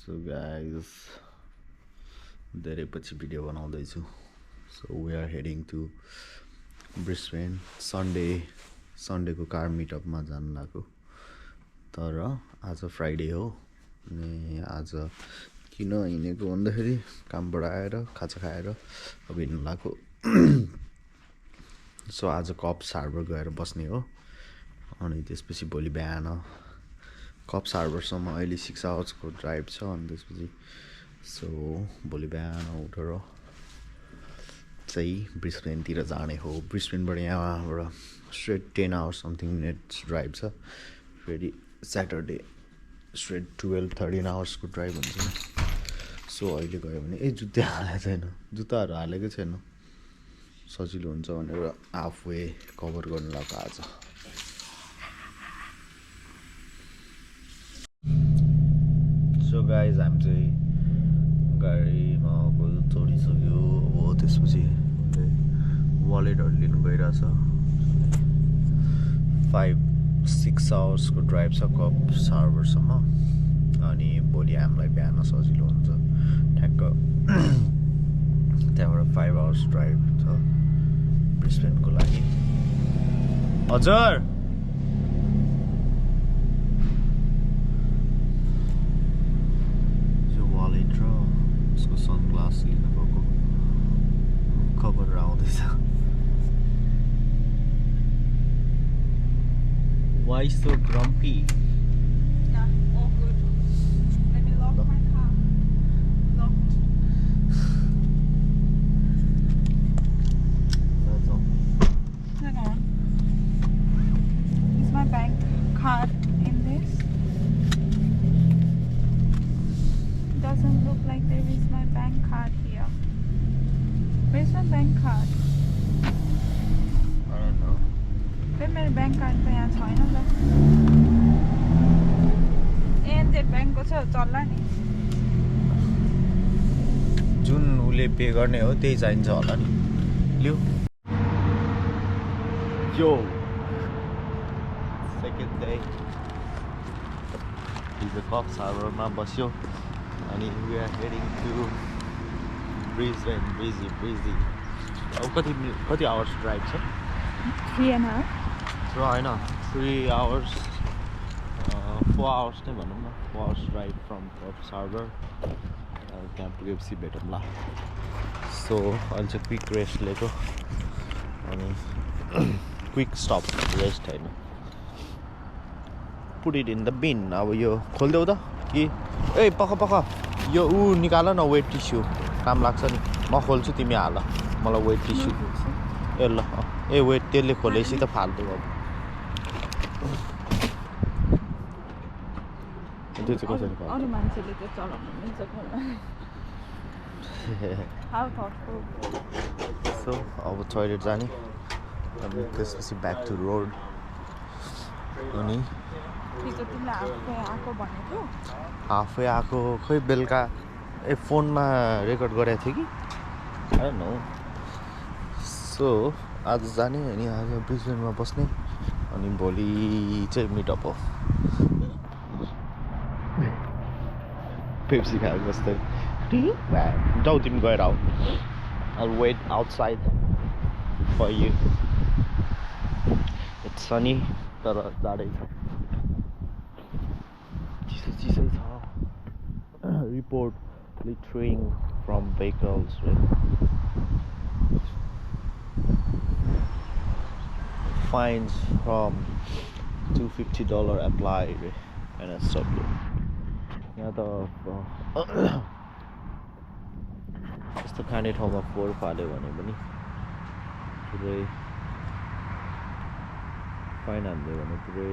So guys, धेरै पछि video बनाउँदैछु. So we are heading to Brisbane. Sunday को कार मिटअपमा जान लाग्यो. तर आज फ्राइडे हो अनि आज किन हिँडेको भन्दाखेरि कामबाट आएर खाजा खाएर अब हिँड्न लाग्यो. सो आज कप्स हार्बर गएर बस्ने हो अनि त्यसपछि भोलि बिहान कप्स हार्बरसम्म अहिले 6 आवर्सको ड्राइभ छ अनि त्यसपछि सो भोलि बिहान उठेर चाहिँ ब्रिस्बेनतिर जाने हो. ब्रिस्बेनबाट यहाँबाट straight 10 hours something minutes drive छ. फेरि स्याटरडे स्ट्रेट 12-13 आवर्सको ड्राइभ हुन्छ. सो अहिले गयो भने जुत्ता हालेको छैन, जुत्ताहरू हालेकै छैन, सजिलो हुन्छ भनेर हाफ वे कभर गर्नु लाग्यो आज. सो गाइज हामी चाहिँ गाडीमा चढिसक्यो. हो त्यसपछि वालेटहरू लिनु गइरहेछ. 5-6 आवर्सको ड्राइभ छ कप्स हार्बरसम्म अनि भोलि हामीलाई बिहान सजिलो हुन्छ. ठ्याक्क त्यहाँबाट 5 आवर्स ड्राइभ छ ब्रिस्बेनको लागि. हजुर वालेट र उसको सनग्लास लिनु गएको खबर आउँदैछ. Why so grumpy? Yeah, all good. Let me lock my car. Locked. That's all. Hang on. Is my bank card in this? Doesn't look like there is my bank card here. Where's my bank card? I don't know. फेरि मेरो bank card त यहाँ छैन ल. एनजेड ब्याङ्कको छ चल्ला नि. जुन उसले पे गर्ने हो त्यही चाहिन्छ होला नि. लियो यो सेकेन्ड डे हिजो कप्स हार्बरमा बस्यो अनि we are heading to Brisbane. Brizzy अब कति आवर्स ड्राइभ छ? 3.5. र होइन 3 आवर्स 4 आवर्स नै भनौँ न. 4 hours drive from Coffs Harbour. त्यहाँ पुगेपछि भेटौँला. सो अहिले चाहिँ क्विक रेस्ट लिएको अनि क्विक स्टप रेस्ट होइन. पुट इट इन द बिन. अब यो खोलिदेऊ त कि ए पख यो निकाल न वेट टिस्यु काम लाग्छ नि. म खोल्छु तिमी हाल मलाई वेट टिस्यु. ए ल वेट त्यसले खोलेपछि त फाल्तु. अब त्यो चाहिँ कसरी अरू मान्छेले त्यो चलाउनु मिल्छ खोला. How thoughtful. सो अब टोइलेट जाने अनि त्यसपछि ब्याक टु रोड. अनि हिजो तिमीलाई हाफै आएको भनेको हाफै आएको खोइ बेलुका फोनमा रेकर्ड गरेको थिएँ कि आई डोन्ट नो. सो आज जाने अनि आज ब्रिस्बेनमा बस्ने अनि भोलि चाहिँ मिटअप हो. पेप्सी खाएर बस्दै जाऊ तिमी गएर आऊ. I'll wait outside for you. It's sunny तर जाडै छ. चिसो छ. Report littering from vehicles. Fines from $250 applied NSW. यहाँ त यस्तो खाने ठाउँमा फोहोर फाल्यो भने पनि पुरै फाइन हान्दियो भने पुरै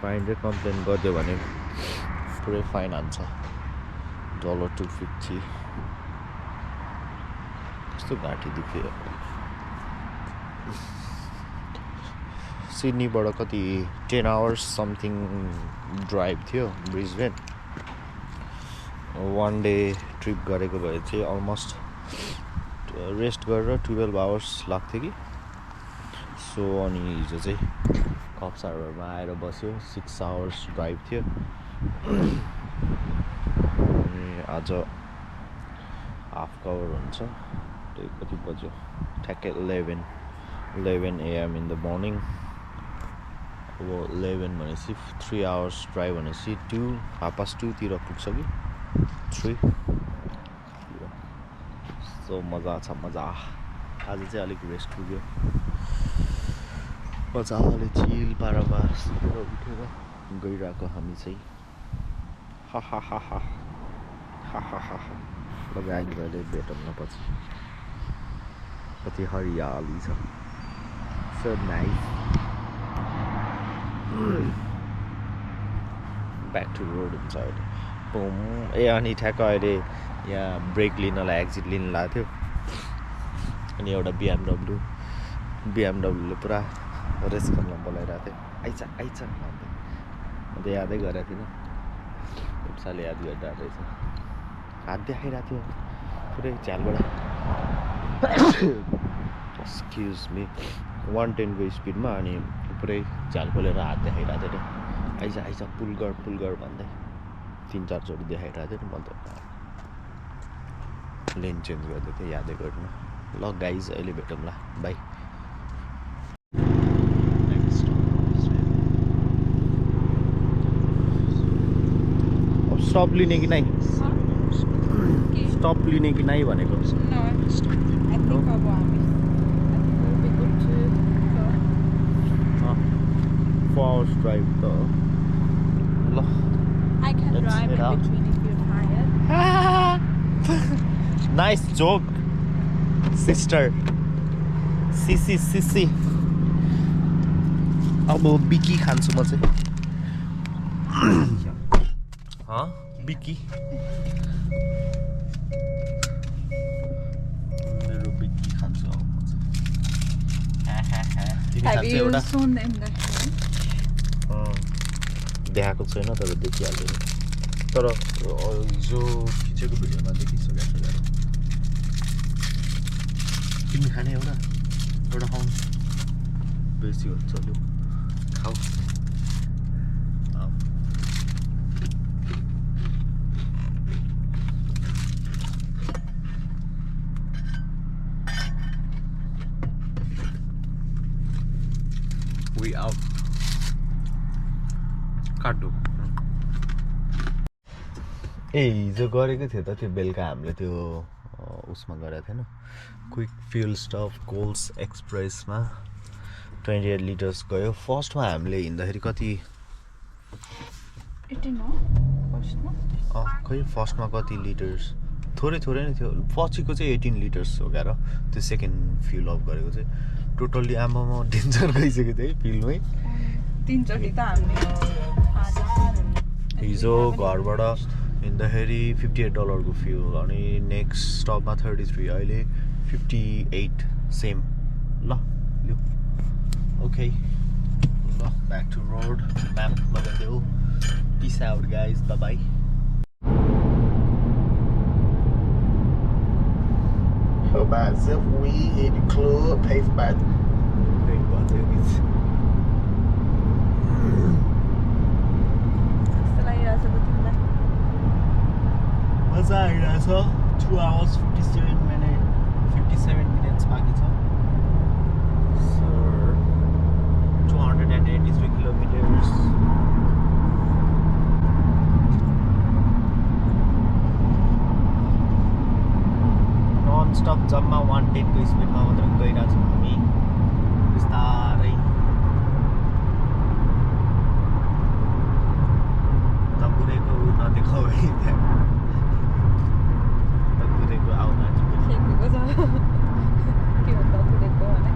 फाइन र कम्प्लेन गरिदियो भने पुरै फाइन हान्छ. $250. कस्तो घाँटी दुख्यो. सिडनीबाट कति 10 आवर्स समथिङ ड्राइभ थियो ब्रिस्बेन. 1 डे ट्रिप गरेको भए चाहिँ अलमोस्ट रेस्ट गरेर 12 आवर्स लाग्थ्यो कि. सो अनि हिजो चाहिँ कप्स हार्बरमा आएर बस्यो. 6 आवर्स ड्राइभ थियो. आज हाफ कभर हुन्छ त्यही कति बज्यो ठ्याक्कै 11 AM इन द मर्निङ अब 11 भनेपछि 3 आवर्स ड्राइभ भनेपछि 2:30 तिर पुग्छ कि 3 सो मजा छ मजा आज चाहिँ अलिक रेस्ट पुग्यो मजाले चिल पारामा उठेर गइरहेको हामी चाहिँ गाडी मैले भेटौँ न पछि कति हरियाली छ so nice back to road हुन्छ अहिले बुम ए अनि ठ्याक्क अहिले यहाँ ब्रेक लिनलाई एक्जिट लिन लागेको थियो अनि एउटा बिएमडब्लुले पुरा रेस गर्न बोलाइरहेको थियो आइज भन्दै म त यादै गरेको थिइनँ साले याद गरिरहेको रहेछ हात देखाइरहेको थियो पुरै झ्यालबाट एक्सक्युज मी 110 को स्पिडमा अनि पुरै झ्याल खोलेर हात देखाइरहेको थियो आइज पुल गर भन्दै 3-4 चोटि देखाइरहेको थियो नि म त लेन चेन्ज गर्दै थिएँ यादै गर्नु ल गाइज अहिले भेटौँ ल बाई स्टप लिने कि नै स्टप लिने कि नै भनेको hours drive त ल I can drive in between if you're tired. Nice joke sister सिसी अब बिकी खान्छु म चाहिँ बिकी मेरो बिकी खान्छु अब म चाहिँ Have you shown them the hair? देखाएको छैन तर देखिहाल्यो नि तर हिजो खिचेको भिडियोमा देखिसकेको छ गाह्रो तिमी खाने एउटा खाउनु बेसी हुन्छ लु खाऊ We out काट्दो हिजो गरेको थियो त त्यो बेलुका हामीले त्यो उसमा गरेको थिएन क्विक फ्युल स्टप कोल्स एक्सप्रेसमा 28 लिटर्स गयो फर्स्टमा हामीले हिँड्दाखेरि कति 18 हो फर्स्टमा खै फर्स्टमा कति लिटर्स थोरै नै थियो पछिको चाहिँ 18 लिटर्स हो गाह्रो त्यो सेकेन्ड फ्युल अफ गरेको चाहिँ टोटल्ली आमामा डेन्जर गइसकेको थियो है फिल्डमै 3 चोटि त हामीले हिजो घरबाट हिँड्दाखेरि $58 को फ्युल अनि नेक्स्ट स्टपमा 33 अहिले 58 सेम ल लिउ ओके ल ब्याक टु रोड म्याप लगाइदेऊ peace out guys bye bye Go buy some weed, hit the club, pay for my tickets. मजा आइरहेछ 2 hours 57 minutes बाँकी छ So 283 kilometers नन स्टप जम्मा 110 को स्पिडमा मात्र गइरहेको छौँ हामी बिस्तारै तपुरेको नदेखाउ है त्यहाँ तपुरेको आउन ठेकेको छ के हो तपुरेको भने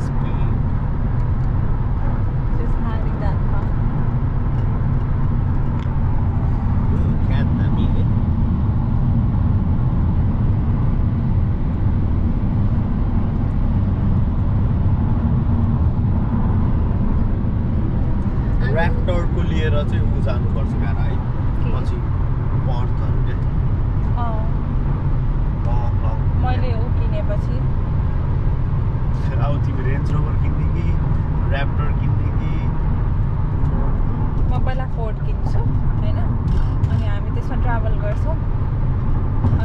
speed just hiding that part CAT दामी है ऱ्याप्टरको लिएर चाहिँ ऊ जानुपर्छ गाह्रो है पछि पर्थहरू क्या मैले ऊ किनेपछि अब तिमी रेन्ज रोभर किन्ने कि ऱ्याप्टर किन्ने कि म पहिला फोर्ड किन्छु होइन अनि हामी त्यसमा ट्राभल गर्छौँ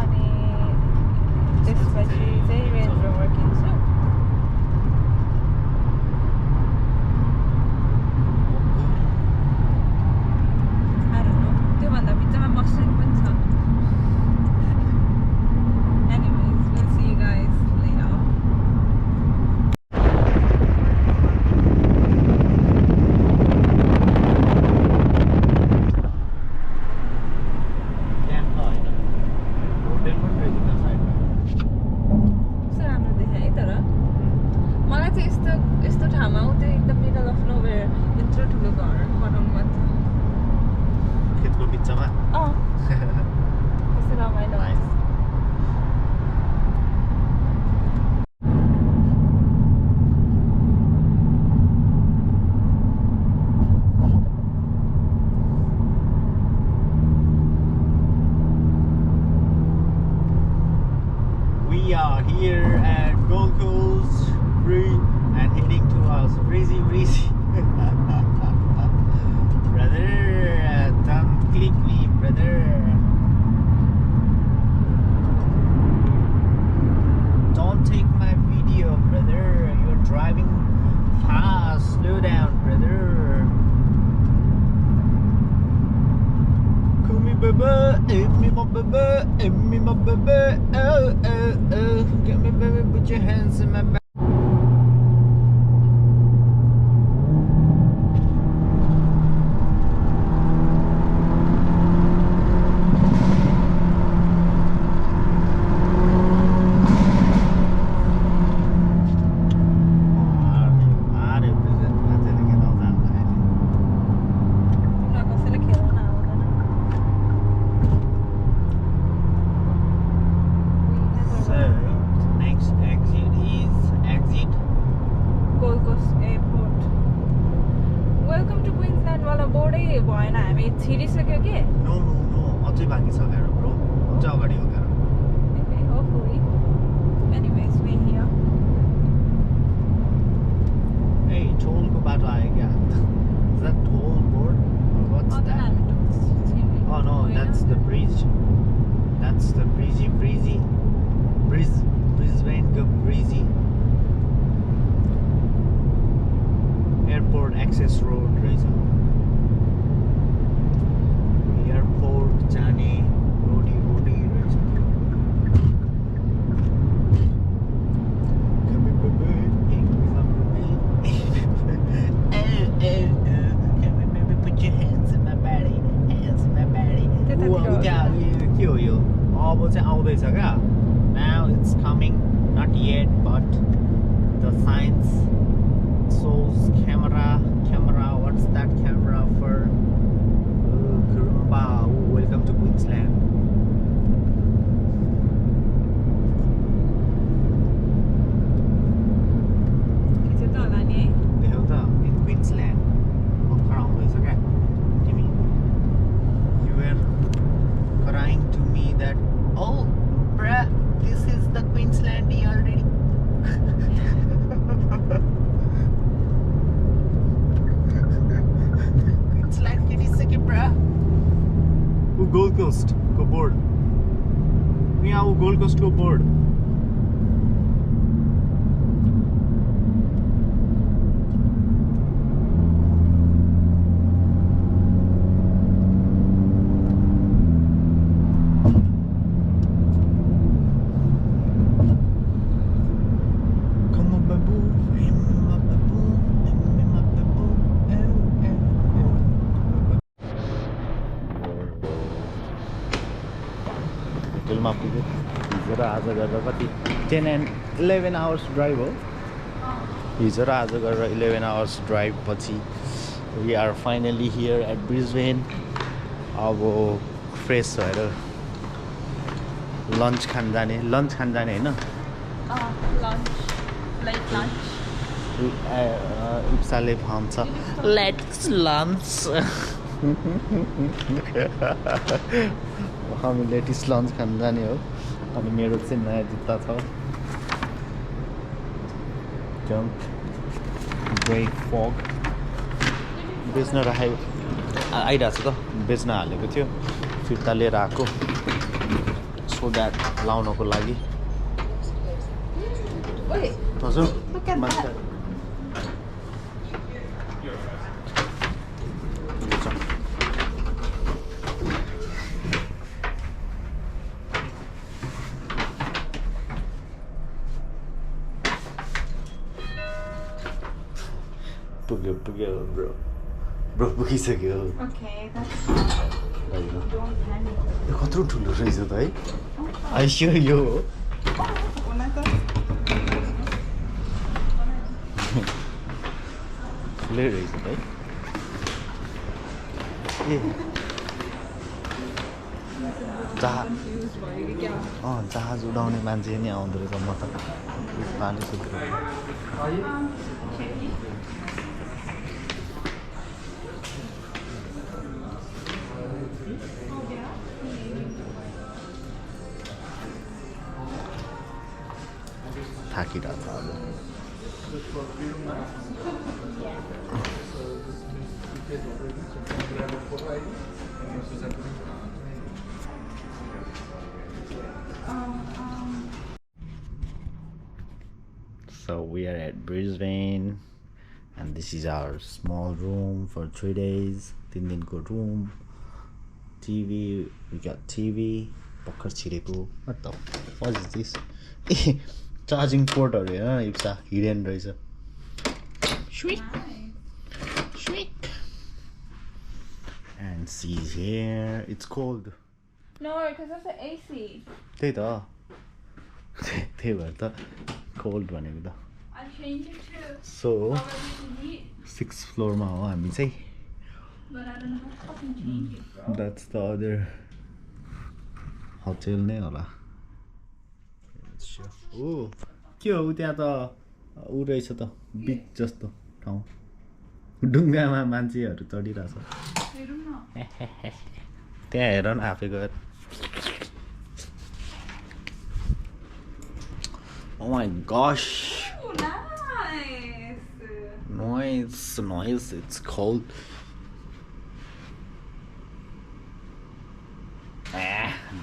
अनि त्यसपछि चाहिँ रेन्ज रोभर किन्छु त्योभन्दा बिचमा मस्टर्ड पनि छ anyways we'll see you guys later We are here at Gold Coast and heading to our breezy. Brother, don't click me, brother. Don't take my video, brother. You're driving fast. Slow down, brother. Call me baby, give me my baby, give me my baby. Oh, oh, oh. Get me baby, put your hands in my back. भएन हामी छिरिसक्यो के no no no अझै बाँकी छ गाडो bro अझै अगाडि हो गाडो Okay, hopefully. Anyways, we're here. Hey, toll को बाटो आयो क्या? Is that toll board? Or what's that? Oh no, that's the bridge. That's the Brisbane go breezy. Airport access road रहेछ. Airport जाने रोडी रहेछ. Put your hands in my body, hands in my body. के हो यो? अब चाहिँ आउँदैछ क्या? Now it's coming, not yet, but the signs shows camera. What's that camera for? Wow, welcome to Queensland. In Queensland. You were crying to me that, oh, bruh, this is the Queensland already. Queensland, get a second, bruh. Gold Coast go board. We are Gold Coast go board. होटलमा पुग्यो हिजो र आज गरेर कति 10 and 11 hours drive हो हिजो र आज गरेर 11 hours ड्राइभ पछि we are finally here at Brisbane अब फ्रेस भएर लन्च खान जाने होइन इप्साले भन्छ लेट्स लन्च हामी लेटेस्ट लन्च खान जाने हो अनि मेरो चाहिँ नयाँ जुत्ता छ जम्प ब्रेक फग बेच्न राखेको आइरहेको छ त बेच्न हालेको थियो फिर्ता लिएर आएको सो द्याट लाउनको लागि हजुर मान्छे पुग्यो ब्रो पुगिसक्यो कत्रो ठुलो रहेछ त है आइस्यो यो हो ठुलै रहेछ है ए जहाज उडाउने मान्छे नि आउँदो रहेछ म त पानी सुत्रो थाकिरहेको अब So we are at Brisbane and this is our small room for 3 days. 3 दिनको room. TV, we got TV. भर्खर छिरेको. What is this? Charging port or it's a hidden razor. Sweet. And she's here. It's cold. No, because of the AC. त्यही भएर त cold भनेको त. I'll change it to. So 6th floor मा हो हामी चाहिँ. But I don't know how to fucking change it, bro. That's the other hotel नै होला. ओ के हो त्यहाँ त ऊ रहेछ त बिच जस्तो ठाउँ ढुङ्गामा मान्छेहरू चढिरहेछ त्यहाँ हेर न आफै गएर Oh my gosh. Oh, nice. Noise. It's cold.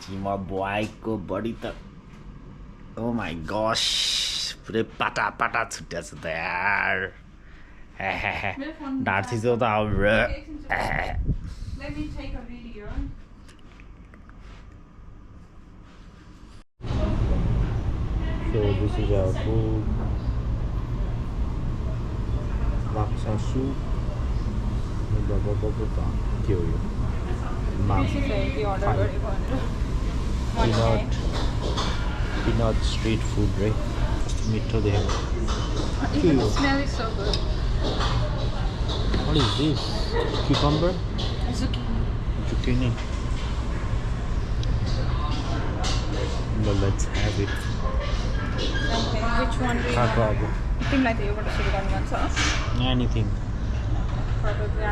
Jima boy ko body ta. Oh my gosh. पुरै पाटा छुट्या छ त यार डाँड थिचौ त अब Let me take a video. So this is our food. Laksa soup. के हो यो peanut street food right कस्तो मिठो देखेको Even the smell is so good. What is this? Cucumber? Zucchini. Well, let's have it. Okay, which one do you want? Tiमीलाई त योबाट सुरु गर्नु मन छ Anything. Probably